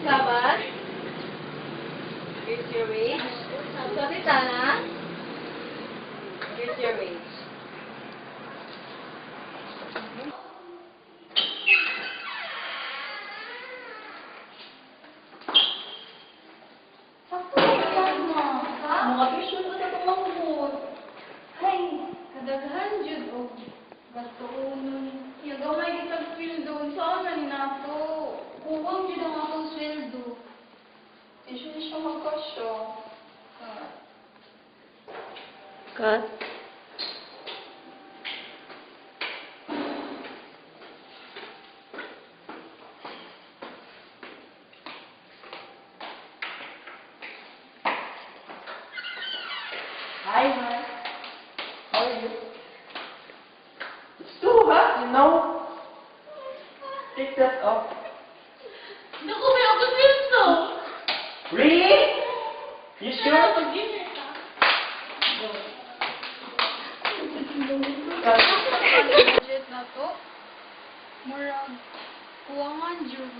Kabat. Here's your weight. Sotitana. Here's your weight. Mga-visual ko na itong mahubod. Ay, kadaghan jud og batuon. Yung gamay kitang sweldo, saan na ninato? Kuwang jud ang akong sweldo. Issue siya magkasyo. Cut. Hi, man. How are you? It's too hot, you know. Take that off. Naku, may ako sweldo! Really? You sure? Mag-dinner ka. Budget na to. Murag, kuwangan jud.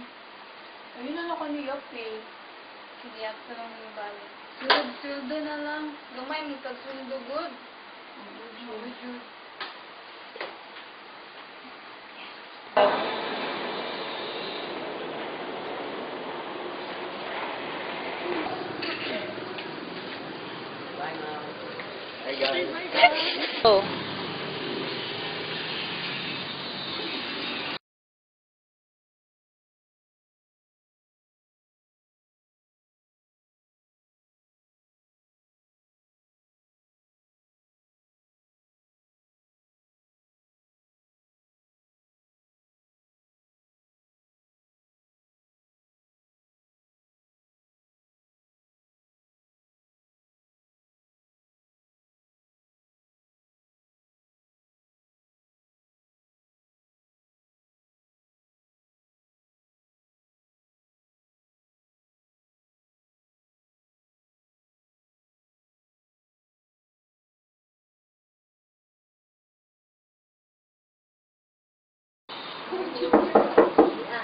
Ayun na ako niyap eh. Kiniyak ko lang yung balik. Sweldo na lang. Gamay mo kag-sweldo good. Jud. Bye, ma'am. Hi, guys. Oh.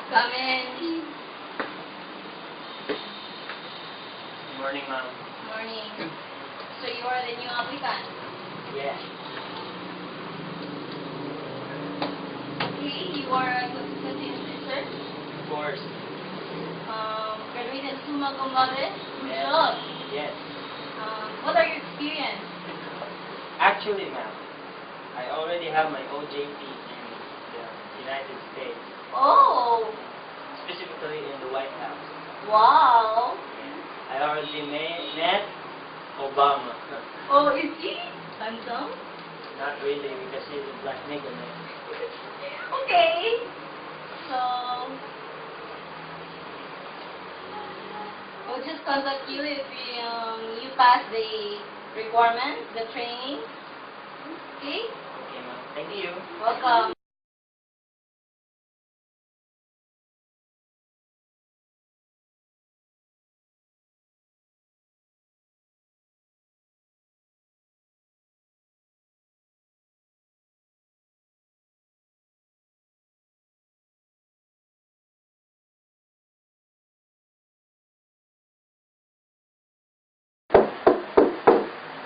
Come in. Good morning, ma'am. Morning. So you are the new applicant? Yeah. Okay, you are a continuous teacher? Of course. Graduated summa cum laude? Good job. Yes. What are your experience? Actually, ma'am, I already have my OJT in the United States, Oh, specifically in the White House. wow. I already met Obama. Oh, is he handsome? Not really, because he's a black nigga, man. Okay. So, we'll just contact you if you pass the requirement, the training. Okay? Okay, ma'am. Thank you. Welcome.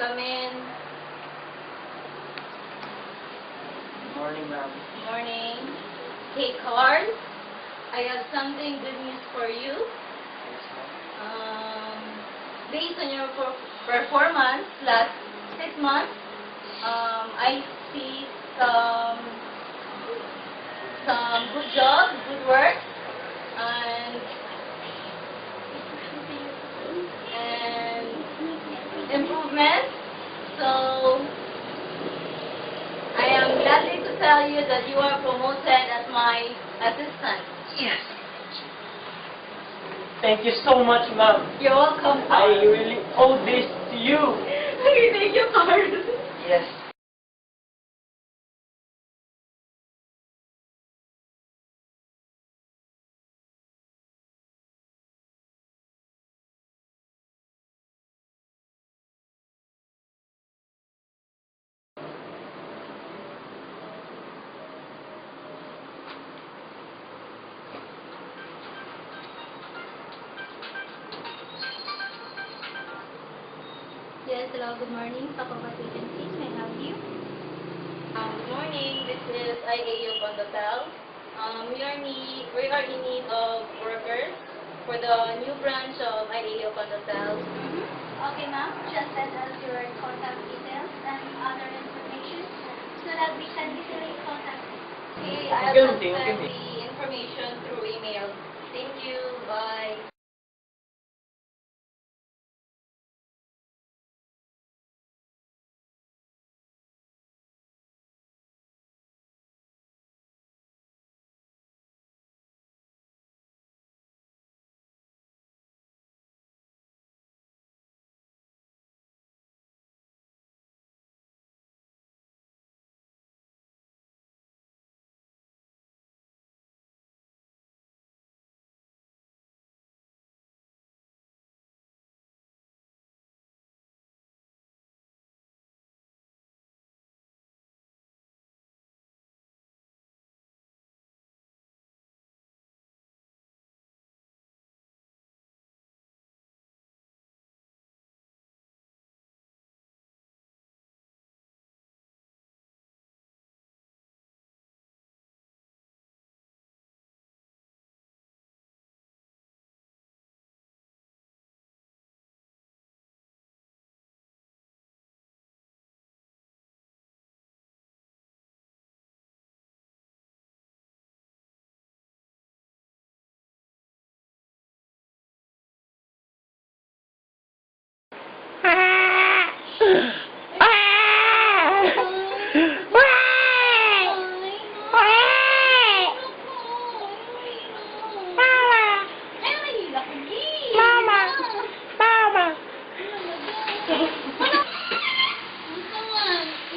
Come in. Good morning, ma'am. Morning. Hey, Carl. I have something good news for you. Yes, ma'am. Based on your performance last 6 months, I see some good job, good work, and improvement. So I am glad to tell you that you are promoted as my assistant. Yes. Thank you so much, ma'am. You're welcome. I really owe this to you. Okay, thank you, Carl. Yes. hello, good morning. Papabat Agencies, may I help you? Good morning. This is IAU Condotel. We are in need of workers for the new branch of IAU Condotel. Okay, ma'am. Just send us your contact details and other information so that we can easily contact you. Okay, Okay, I'll okay, send okay. the information through email. Thank you. Bye.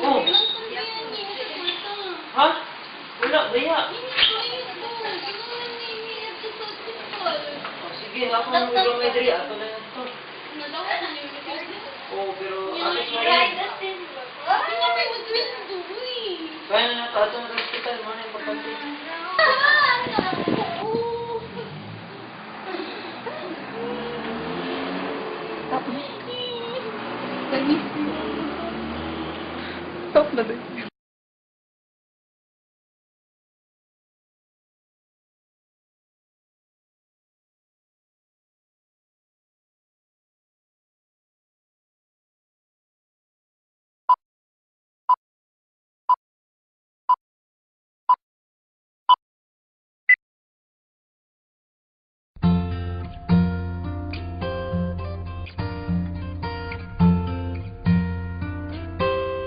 Oh! Ha? Wala, baya. Oh, sige, ako nang may diri. Ato na yan to. Oh, pero ako sa kaya na nato ato na hospital mo na importante. Stop na din.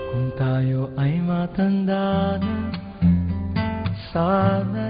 Kung tayo ay matanda na, sana